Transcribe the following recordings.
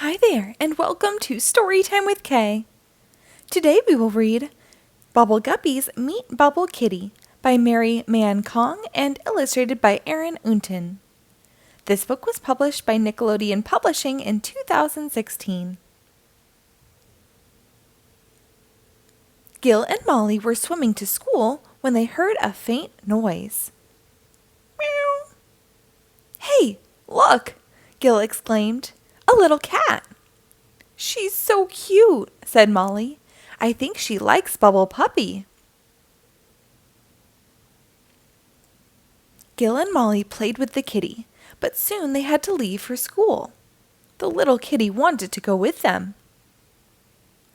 Hi there, and welcome to Storytime with Kay. Today we will read Guppies Meet Bubble Kitty by Mary Man Kong and illustrated by Eren Unten. This book was published by Nickelodeon Publishing in 2016. Gil and Molly were swimming to school when they heard a faint noise. Meow! Hey, look! Gil exclaimed. A little cat. She's so cute, said Molly. I think she likes Bubble Puppy. Gil and Molly played with the kitty, but soon they had to leave for school. The little kitty wanted to go with them.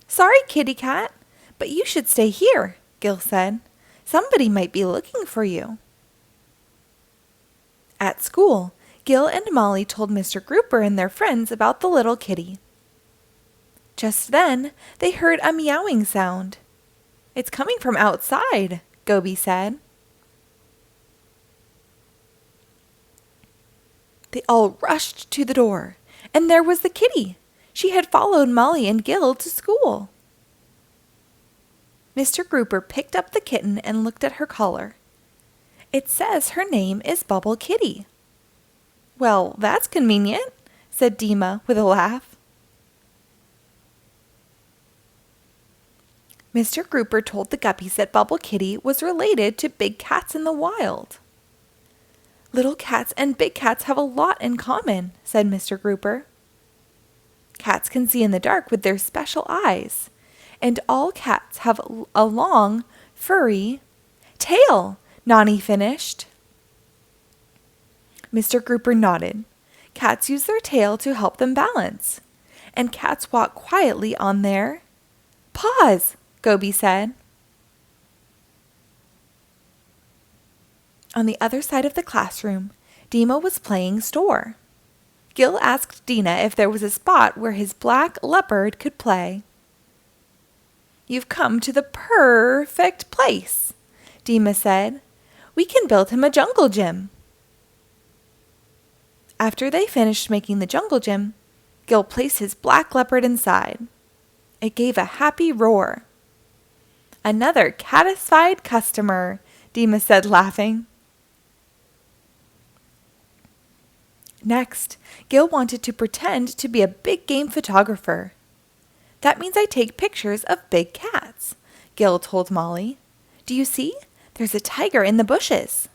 Sorry, kitty cat, but you should stay here, Gil said. Somebody might be looking for you. At school, Gil and Molly told Mr. Grouper and their friends about the little kitty. Just then, they heard a meowing sound. It's coming from outside, Goby said. They all rushed to the door, and there was the kitty. She had followed Molly and Gil to school. Mr. Grouper picked up the kitten and looked at her collar. It says her name is Bubble Kitty. Well, that's convenient, said Dima with a laugh. Mr. Grouper told the Guppies that Bubble Kitty was related to big cats in the wild. Little cats and big cats have a lot in common, said Mr. Grouper. Cats can see in the dark with their special eyes, and all cats have a long, furry tail, Nani finished. Mr. Grouper nodded. Cats use their tail to help them balance, and cats walk quietly on their paws, Goby said. On the other side of the classroom, Dima was playing store. Gil asked Dina if there was a spot where his black leopard could play. You've come to the perfect place, Dima said. We can build him a jungle gym. After they finished making the jungle gym, Gil placed his black leopard inside. It gave a happy roar. Another satisfied customer, Dima said, laughing. Next, Gil wanted to pretend to be a big game photographer. That means I take pictures of big cats, Gil told Molly. Do you see? There's a tiger in the bushes.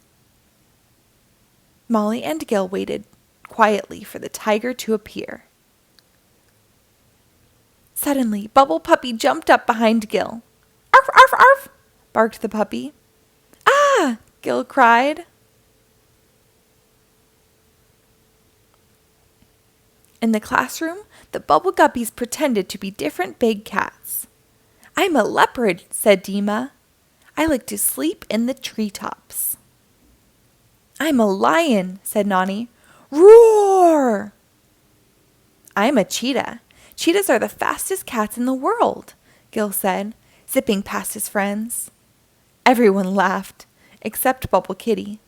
Molly and Gil waited quietly for the tiger to appear. Suddenly, Bubble Puppy jumped up behind Gil. Arf, arf, arf, barked the puppy. Ah, Gil cried. In the classroom, the Bubble Guppies pretended to be different big cats. I'm a leopard, said Dima. I like to sleep in the treetops. I'm a lion, said Nani. Roar! I'm a cheetah. Cheetahs are the fastest cats in the world, Gil said, zipping past his friends. Everyone laughed, except Bubble Kitty.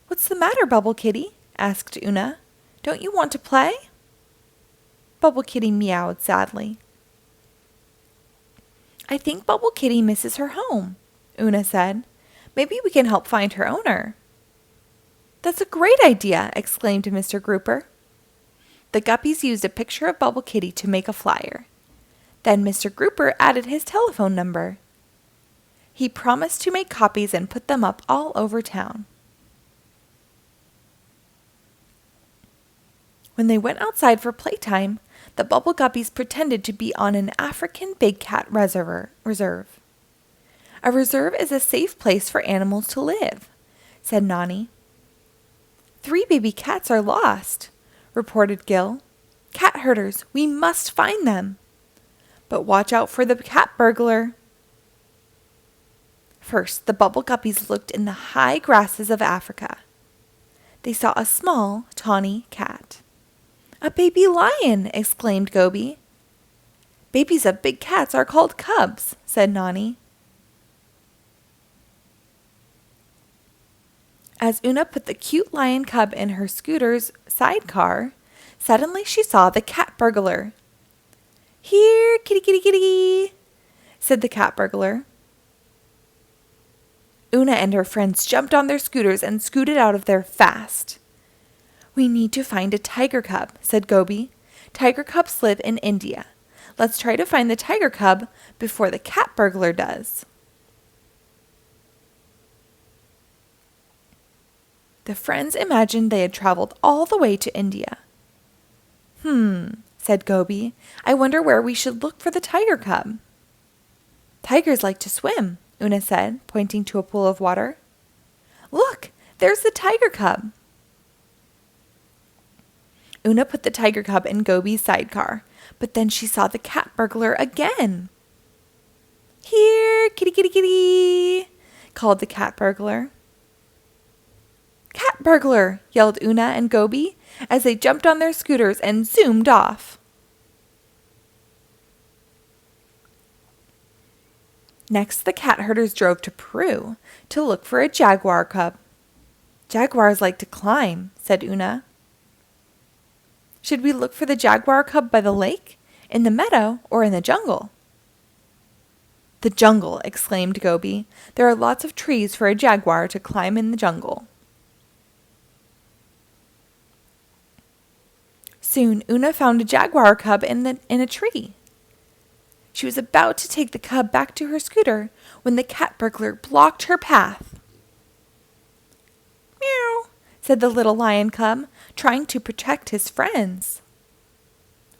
What's the matter, Bubble Kitty? Asked Una. Don't you want to play? Bubble Kitty meowed sadly. I think Bubble Kitty misses her home, Una said. Maybe we can help find her owner. That's a great idea, exclaimed Mr. Grouper. The Guppies used a picture of Bubble Kitty to make a flyer. Then Mr. Grouper added his telephone number. He promised to make copies and put them up all over town. When they went outside for playtime, the Bubble Guppies pretended to be on an African big cat reserve. A reserve is a safe place for animals to live, said Nani. 3 baby cats are lost, reported Gil. Cat herders, we must find them. But watch out for the cat burglar. First, the Bubble Guppies looked in the high grasses of Africa. They saw a small, tawny cat. A baby lion, exclaimed Goby. Babies of big cats are called cubs, said Nani. As Una put the cute lion cub in her scooter's sidecar, suddenly she saw the cat burglar. "Here, kitty, kitty, kitty," said the cat burglar. Una and her friends jumped on their scooters and scooted out of there fast. "We need to find a tiger cub," said Gobi. "Tiger cubs live in India. Let's try to find the tiger cub before the cat burglar does." The friends imagined they had traveled all the way to India. Said Gobi. "I wonder where we should look for the tiger cub." "Tigers like to swim," Una said, pointing to a pool of water. "Look, there's the tiger cub." Una put the tiger cub in Gobi's sidecar, but then she saw the cat burglar again. "Here, kitty, kitty, kitty," called the cat burglar. "Cat burglar!" yelled Una and Gobi as they jumped on their scooters and zoomed off. Next, the cat herders drove to Peru to look for a jaguar cub. "Jaguars like to climb," said Una. "Should we look for the jaguar cub by the lake, in the meadow, or in the jungle?" "The jungle," exclaimed Gobi. "There are lots of trees for a jaguar to climb in the jungle." Soon, Una found a jaguar cub in a tree. She was about to take the cub back to her scooter when the cat burglar blocked her path. "Meow," said the little lion cub, trying to protect his friends.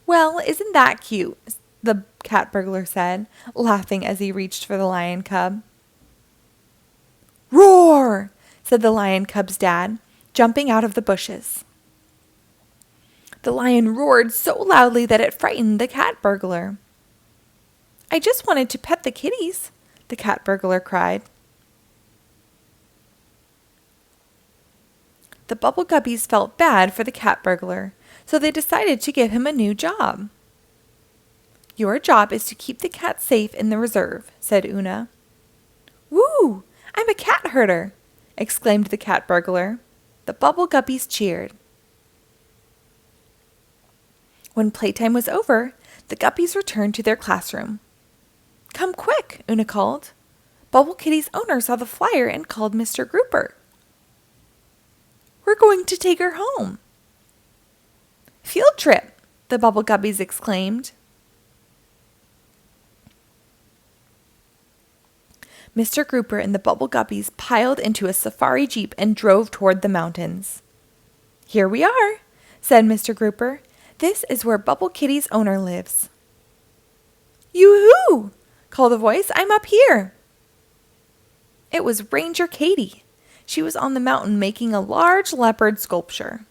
"Well, isn't that cute?" the cat burglar said, laughing as he reached for the lion cub. "Roar!" said the lion cub's dad, jumping out of the bushes. The lion roared so loudly that it frightened the cat burglar. "I just wanted to pet the kitties," the cat burglar cried. The Bubble Guppies felt bad for the cat burglar, so they decided to give him a new job. "Your job is to keep the cat safe in the reserve," said Una. "Woo! I'm a cat herder!" exclaimed the cat burglar. The Bubble Guppies cheered. When playtime was over, the Guppies returned to their classroom. "Come quick," Una called. "Bubble Kitty's owner saw the flyer and called Mr. Grouper. We're going to take her home." "Field trip," the Bubble Guppies exclaimed. Mr. Grouper and the Bubble Guppies piled into a safari jeep and drove toward the mountains. "Here we are," said Mr. Grouper. "This is where Bubble Kitty's owner lives." "Yoo-hoo!" called a voice. "I'm up here." It was Ranger Katie. She was on the mountain making a large leopard sculpture.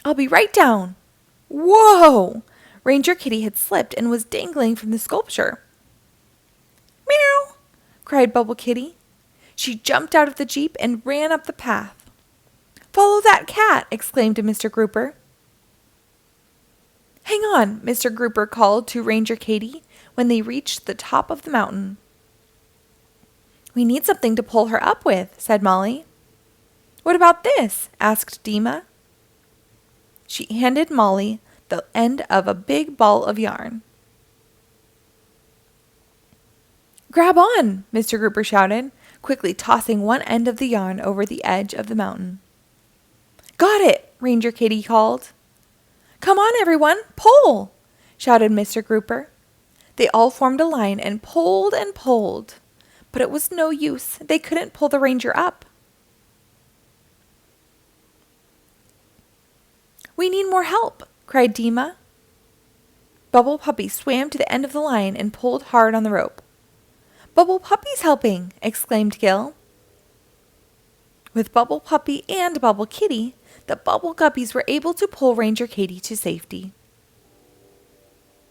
"I'll be right down." Whoa! Ranger Kitty had slipped and was dangling from the sculpture. "Meow!" cried Bubble Kitty. She jumped out of the jeep and ran up the path. "Follow that cat!" exclaimed Mr. Grouper. "Hang on," Mr. Grouper called to Ranger Katie when they reached the top of the mountain. "We need something to pull her up with," said Molly. "What about this?" asked Dima. She handed Molly the end of a big ball of yarn. "Grab on!" Mr. Grouper shouted, quickly tossing one end of the yarn over the edge of the mountain. "Got it!" Ranger Katie called. "Come on, everyone, pull!" shouted Mr. Grouper. They all formed a line and pulled, but it was no use. They couldn't pull the ranger up. "We need more help!" cried Dima. Bubble Puppy swam to the end of the line and pulled hard on the rope. "Bubble Puppy's helping!" exclaimed Gil. With Bubble Puppy and Bubble Kitty, the Bubble Guppies were able to pull Ranger Katie to safety.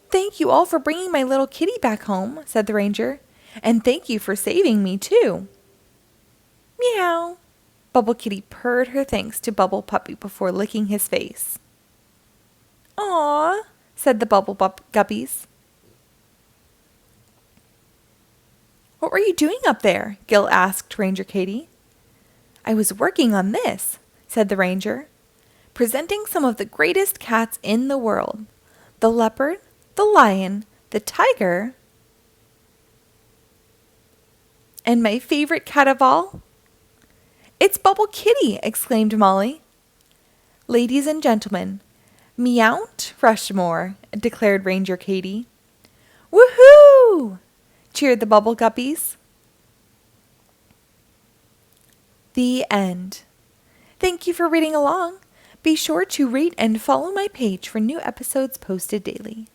"Thank you all for bringing my little kitty back home," said the ranger. "And thank you for saving me, too." "Meow." Bubble Kitty purred her thanks to Bubble Puppy before licking his face. "Aw," said the Guppies. What were you doing up there? Gil asked Ranger Katie. I was working on this, said the ranger, presenting some of the greatest cats in the world. The leopard, the lion, the tiger, and my favorite cat of all? It's Bubble Kitty, exclaimed Molly. Ladies and gentlemen, Meownt Rushmore, declared Ranger Katie. Woohoo! Cheered the Bubble Guppies. The end. Thank you for reading along. Be sure to rate and follow my page for new episodes posted daily.